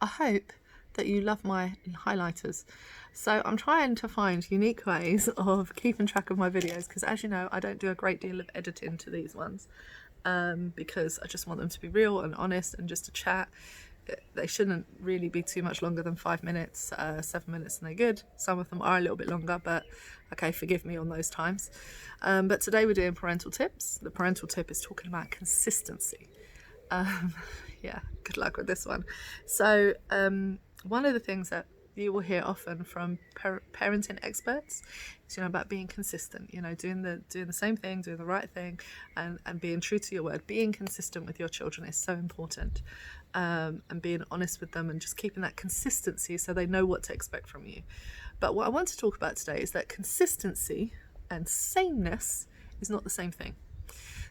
I hope that you love my highlighters. So I'm trying to find unique ways of keeping track of my videos because, as you know, I don't do a great deal of editing to these ones because I just want them to be real and honest and just a chat. They shouldn't really be too much longer than 5 minutes, 7 minutes and they're good. Some of them are a little bit longer, but okay, forgive me on those times. But today we're doing parental tips. The parental tip is talking about consistency. Yeah, good luck with this one. So one of the things that you will hear often from parenting experts is, about being consistent, doing the same thing, doing the right thing, and being true to your word. Being consistent with your children is so important, and being honest with them and just keeping that consistency so they know what to expect from you. But what I want to talk about today is that consistency and sameness is not the same thing.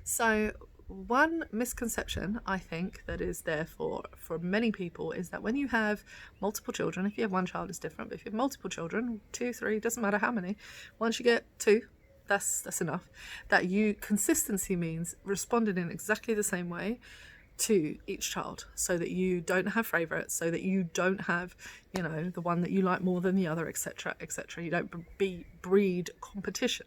So one misconception I think that is there for many people is that when you have multiple children, if you have one child it's different, but if you have multiple children, 2, 3, doesn't matter how many, once you get 2, that's enough, that consistency means responding in exactly the same way to each child, so that you don't have favourites, so that you don't have, the one that you like more than the other, etc., etc. You don't breed competition.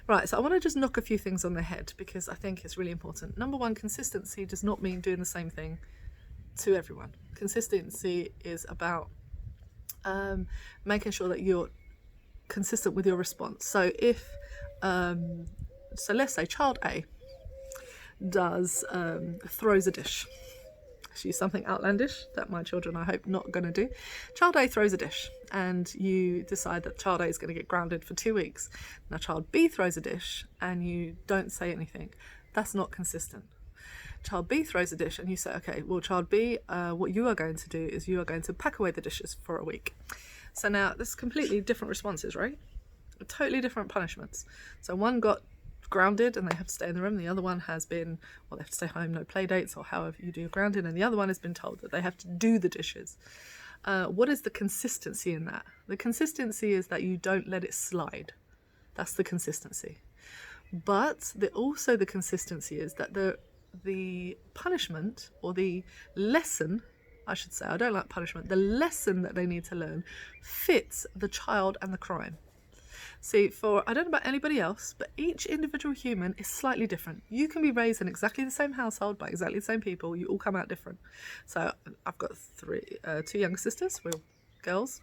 Right, so I want to just knock a few things on the head because I think it's really important. Number one, consistency does not mean doing the same thing to everyone. Consistency is about making sure that you're consistent with your response. So if, so let's say child A throws a dish. Let's use something outlandish that my children, I hope, not going to do. Child A throws a dish and you decide that child A is going to get grounded for 2 weeks. Now child B throws a dish and you don't say anything. That's not consistent. Child B throws a dish and you say, okay, well, child B, what you are going to do is you are going to pack away the dishes for a week. So now this is completely different responses, right? Totally different punishments. So one got grounded and they have to stay in the room. The other one has been, well, they have to stay home, no play dates or however you do grounding, and the other one has been told that they have to do the dishes. What is the consistency in that? The consistency is that you don't let it slide. That's the consistency. But also the consistency is that the punishment or the lesson, I should say, I don't like punishment, the lesson that they need to learn fits the child and the crime. See, I don't know about anybody else, but each individual human is slightly different. You can be raised in exactly the same household by exactly the same people. You all come out different. So I've got 2 younger sisters. We're girls,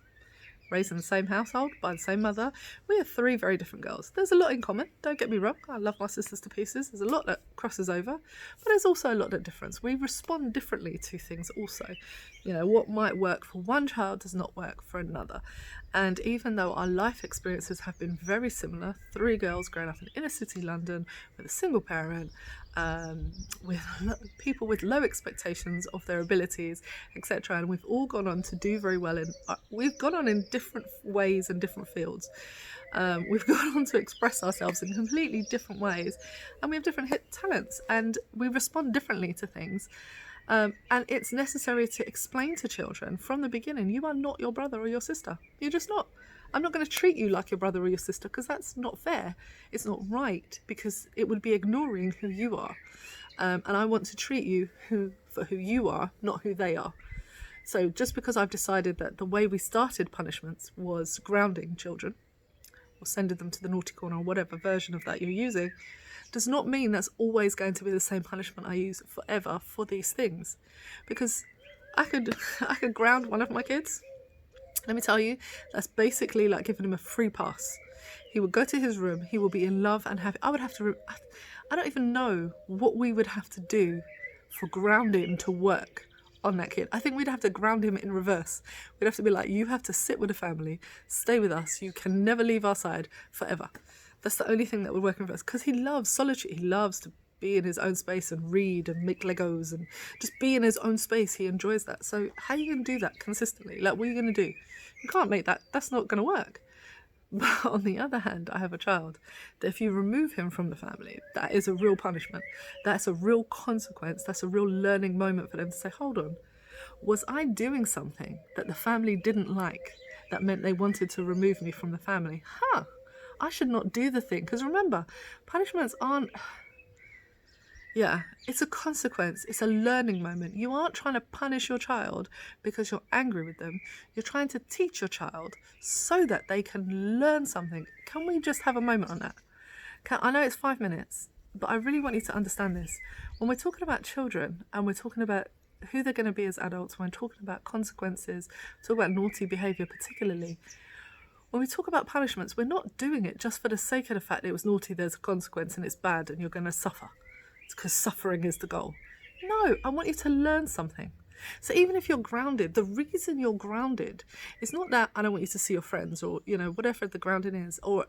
raised in the same household by the same mother. We are 3 very different girls. There's a lot in common, don't get me wrong. I love my sisters to pieces. There's a lot that crosses over, but there's also a lot that difference. We respond differently to things also. What might work for one child does not work for another. And even though our life experiences have been very similar, 3 girls growing up in inner city London with a single parent, with people with low expectations of their abilities, etc., and we've all gone on to do very well we've gone on in different ways and different fields. We've gone on to express ourselves in completely different ways, and we have different talents and we respond differently to things. And it's necessary to explain to children from the beginning, you are not your brother or your sister. You're just not. I'm not going to treat you like your brother or your sister because that's not fair. It's not right because it would be ignoring who you are. And I want to treat you for who you are, not who they are. So just because I've decided that the way we started punishments was grounding children or sending them to the naughty corner or whatever version of that you're using, does not mean that's always going to be the same punishment I use forever for these things. Because I could ground one of my kids. Let me tell you, that's basically like giving him a free pass. He would go to his room, he will be in love and happy. I don't even know what we would have to do for grounding to work on that kid. I think we'd have to ground him in reverse. We'd have to be like, you have to sit with the family, stay with us, you can never leave our side forever. That's the only thing that would work in reverse, because he loves solitude. He loves to be in his own space and read and make Legos and just be in his own space. He enjoys that. So how are you going to do that consistently? Like, what are you going to do? You can't make that. That's not going to work. But on the other hand, I have a child that if you remove him from the family, that is a real punishment. That's a real consequence. That's a real learning moment for them to say, hold on, was I doing something that the family didn't like that meant they wanted to remove me from the family? I should not do the thing. Because remember, punishments aren't... Yeah, it's a consequence. It's a learning moment. You aren't trying to punish your child because you're angry with them. You're trying to teach your child so that they can learn something. Can we just have a moment on that? I know it's 5 minutes, but I really want you to understand this. When we're talking about children and we're talking about who they're going to be as adults, when we're talking about consequences, talk about naughty behaviour particularly, when we talk about punishments, we're not doing it just for the sake of the fact that it was naughty, there's a consequence and it's bad and you're going to suffer. It's because suffering is the goal. No, I want you to learn something. So even if you're grounded, the reason you're grounded is not that I don't want you to see your friends or, whatever the grounding is, or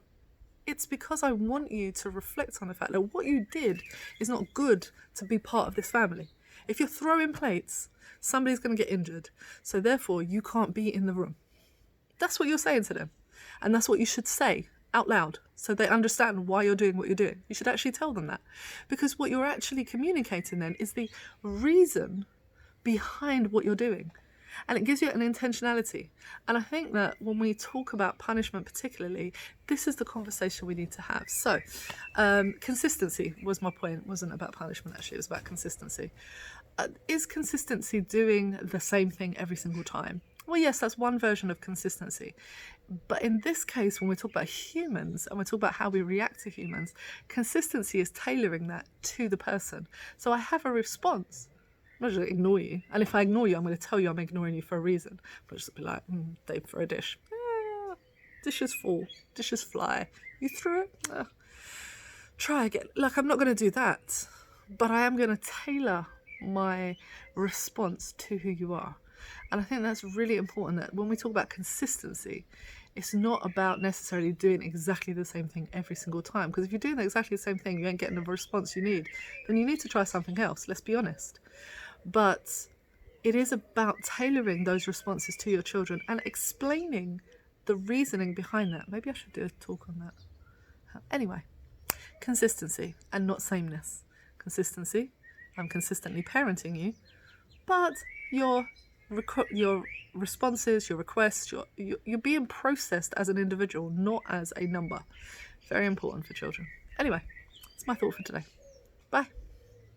it's because I want you to reflect on the fact that what you did is not good to be part of this family. If you're throwing plates, somebody's going to get injured. So therefore, you can't be in the room. That's what you're saying to them. And that's what you should say out loud so they understand why you're doing what you're doing. You should actually tell them that. Because what you're actually communicating then is the reason behind what you're doing. And it gives you an intentionality. And I think that when we talk about punishment particularly, this is the conversation we need to have. So, consistency was my point. It wasn't about punishment, actually. It was about consistency. Is consistency doing the same thing every single time? Well, yes, that's one version of consistency. But in this case, when we talk about humans and we talk about how we react to humans, consistency is tailoring that to the person. So I have a response. I'm not just going to ignore you. And if I ignore you, I'm going to tell you I'm ignoring you for a reason. But just be like, Dave, for a dish. Dishes fall, dishes fly. You threw it? Try again. Look, I'm not going to do that. But I am going to tailor my response to who you are. And I think that's really important, that when we talk about consistency, it's not about necessarily doing exactly the same thing every single time. Because if you're doing exactly the same thing, you ain't getting the response you need, then you need to try something else, let's be honest. But it is about tailoring those responses to your children and explaining the reasoning behind that. Maybe I should do a talk on that. Anyway, consistency and not sameness. Consistency, I'm consistently parenting you, but your responses, your requests, you're being processed as an individual, not as a number. Very important for children. Anyway, it's my thought for today. Bye.